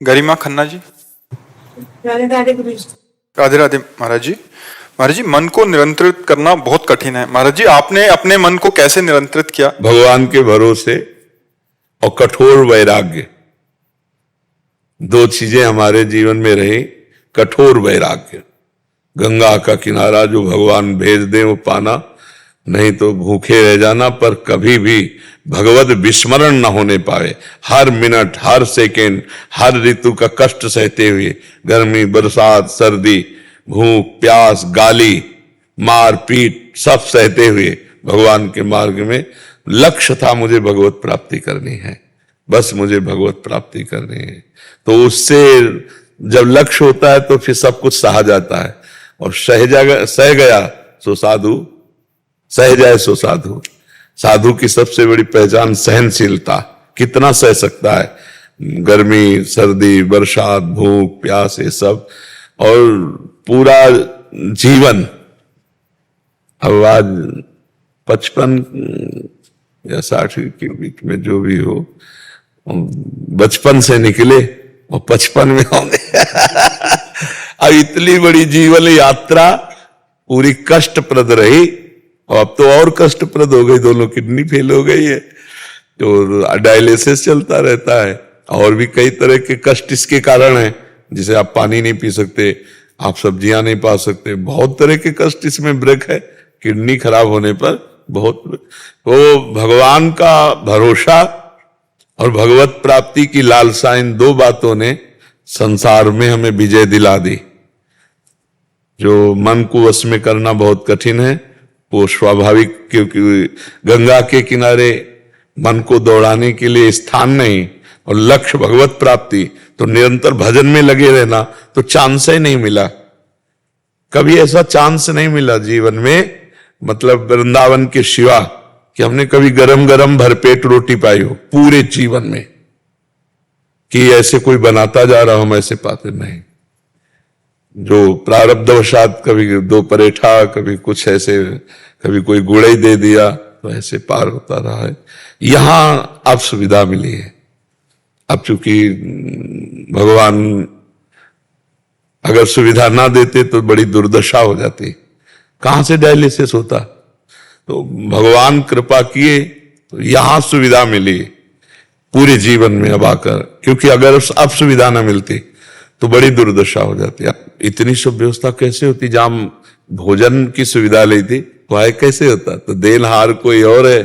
गरिमा खन्ना जी। राधे राधे गुरु जी। राधे राधे महाराज जी। महाराज जी, मन को नियंत्रित करना बहुत कठिन है। महाराज जी, आपने अपने मन को कैसे नियंत्रित किया? भगवान के भरोसे और कठोर वैराग्य, दो चीजें हमारे जीवन में रही। कठोर वैराग्य, गंगा का किनारा जो भगवान भेज दे वो पाना, नहीं तो भूखे रह जाना, पर कभी भी भगवत विस्मरण न होने पाए। हर मिनट, हर सेकेंड, हर ऋतु का कष्ट सहते हुए, गर्मी, बरसात, सर्दी, भूख, प्यास, गाली, मार पीट सब सहते हुए भगवान के मार्ग में। लक्ष्य था मुझे भगवत प्राप्ति करनी है, बस मुझे भगवत प्राप्ति करनी है। तो उससे जब लक्ष्य होता है तो फिर सब कुछ सहा जाता है। और सह गया सो साधु, सह जाए सो साधु। साधु की सबसे बड़ी पहचान सहनशीलता। कितना सह सकता है गर्मी, सर्दी, बरसात, भूख, प्यास, ये सब। और पूरा जीवन, अब आज 55 या 60 के बीच में जो भी हो, बचपन से निकले और 55 में होंगे। अब इतनी बड़ी जीवन यात्रा पूरी कष्टप्रद रही, और अब तो और कष्टप्रद हो गई। दोनों किडनी फेल हो गई है, तो डायलिसिस चलता रहता है, और भी कई तरह के कष्ट इसके कारण है। जिसे आप पानी नहीं पी सकते, आप सब्जियां नहीं पा सकते, बहुत तरह के कष्ट इसमें ब्रेक है। किडनी खराब होने पर बहुत। तो भगवान का भरोसा और भगवत प्राप्ति की लालसा, इन दो बातों ने संसार में हमें विजय दिला दी। जो मन को वश में करना बहुत कठिन है, वो स्वाभाविक, क्योंकि गंगा के किनारे मन को दौड़ाने के लिए स्थान नहीं, और लक्ष्य भगवत प्राप्ति, तो निरंतर भजन में लगे रहना, तो चांस ही नहीं मिला। कभी ऐसा चांस नहीं मिला जीवन में, मतलब वृंदावन के सिवा, कि हमने कभी गरम गरम भरपेट रोटी पाई हो पूरे जीवन में, कि ऐसे कोई बनाता जा रहा, हम ऐसे पाते नहीं। जो प्रारब्धवशात कभी दो परेठा, कभी कुछ ऐसे, कभी कोई गुड़ई दे दिया, तो ऐसे पार होता रहा है। यहां अब सुविधा मिली है। अब चूंकि भगवान अगर सुविधा ना देते तो बड़ी दुर्दशा हो जाती। कहां से डायलिसिस होता? तो भगवान कृपा किए तो यहां सुविधा मिली पूरे जीवन में अब आकर। क्योंकि अगर अब सुविधा ना मिलती तो बड़ी दुर्दशा हो जाती। इतनी सब व्यवस्था कैसे होती? जहां भोजन की सुविधा ली थी वह कैसे होता? तो देनहार कोई और है,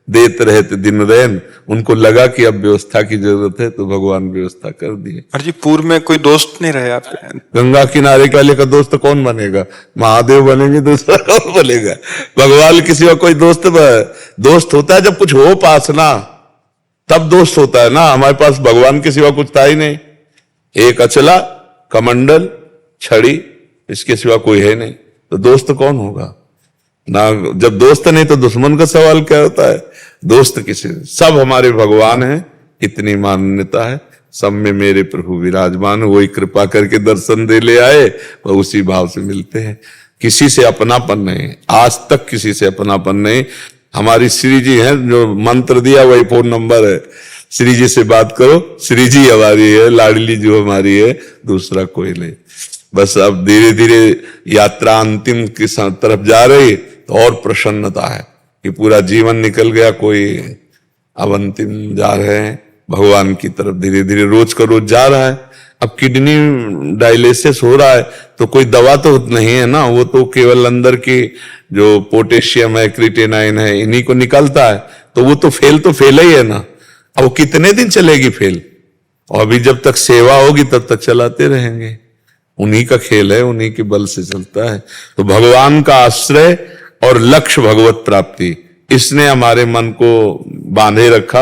देते रहते दिन रैन। उनको लगा कि अब व्यवस्था की जरूरत है, तो भगवान व्यवस्था कर दी है। जी, पूर्व में कोई दोस्त नहीं रहे आपके? गंगा किनारे वाले का दोस्त कौन बनेगा? महादेव बनेंगे, दूसरा कौन बनेगा? भगवान किसी का कोई दोस्त होता है जब कुछ हो पास ना, तब दोस्त होता है ना। हमारे पास भगवान के सिवा कुछ था ही नहीं। एक अचला, कमंडल, छड़ी, इसके सिवा कोई है नहीं, तो दोस्त कौन होगा ना? जब दोस्त नहीं तो दुश्मन का सवाल क्या होता है? दोस्त किसी, सब हमारे भगवान हैं, इतनी मान्यता है। सब में मेरे प्रभु विराजमान, वही कृपा करके दर्शन दे ले आए, वह उसी भाव से मिलते हैं। किसी से अपनापन नहीं, आज तक किसी से अपनापन नहीं। हमारी श्री जी हैं, जो मंत्र दिया वही फोन नंबर है। श्री जी से बात करो, श्री जी हमारी है, लाडली जो हमारी है, दूसरा कोई नहीं। बस अब धीरे धीरे यात्रा अंतिम की तरफ जा रही, तो और प्रसन्नता है कि पूरा जीवन निकल गया। कोई अब अंतिम जा रहे हैं भगवान की तरफ, धीरे धीरे रोज का रोज जा रहा है। अब किडनी डायलिसिस हो रहा है, तो कोई दवा तो नहीं है ना, वो तो केवल अंदर की जो पोटेशियम है, क्रिएटिनिन है, इन्हीं को निकलता है। तो वो तो फेल ही है ना। अब वो कितने दिन चलेगी फेल? और अभी जब तक सेवा होगी तब तक चलाते रहेंगे। उन्हीं का खेल है, उन्हीं के बल से चलता है। तो भगवान का आश्रय और लक्ष्य भगवत प्राप्ति, इसने हमारे मन को बांधे रखा।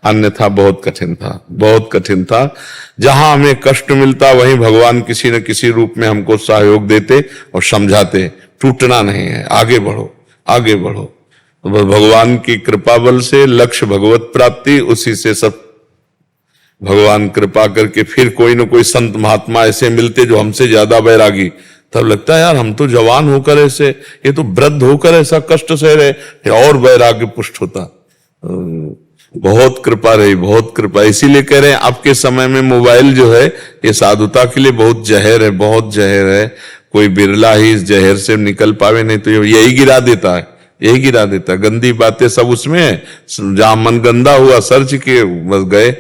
अन्यथा बहुत कठिन था, बहुत कठिन था। जहां हमें कष्ट मिलता वहीं भगवान किसी न किसी रूप में हमको सहयोग देते और समझाते, टूटना नहीं है, आगे बढ़ो, आगे बढ़ो। तो भगवान की कृपा बल से लक्ष्य भगवत प्राप्ति, उसी से सब भगवान कृपा करके फिर कोई न कोई संत महात्मा ऐसे मिलते जो हमसे ज्यादा वैरागी। तब लगता है यार, हम तो जवान होकर ऐसे, ये तो वृद्ध होकर ऐसा कष्ट सह रहे, और वैराग्य पुष्ट होता। बहुत कृपा रही, बहुत कृपा। इसीलिए कह रहे हैं आपके समय में मोबाइल जो है ये साधुता के लिए बहुत जहर है, बहुत जहर है। कोई बिरला ही इस जहर से निकल पावे, नहीं तो यही गिरा देता है, यही गिरा देता है। गंदी बातें सब उसमें है, जहां मन गंदा हुआ सर्च किए बस गए।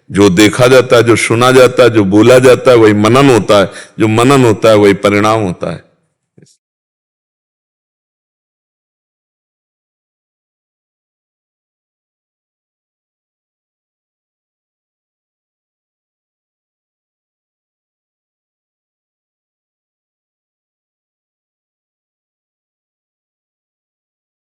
जो देखा जाता है, जो सुना जाता है, जो बोला जाता है वही मनन होता है, जो मनन होता है वही परिणाम होता है।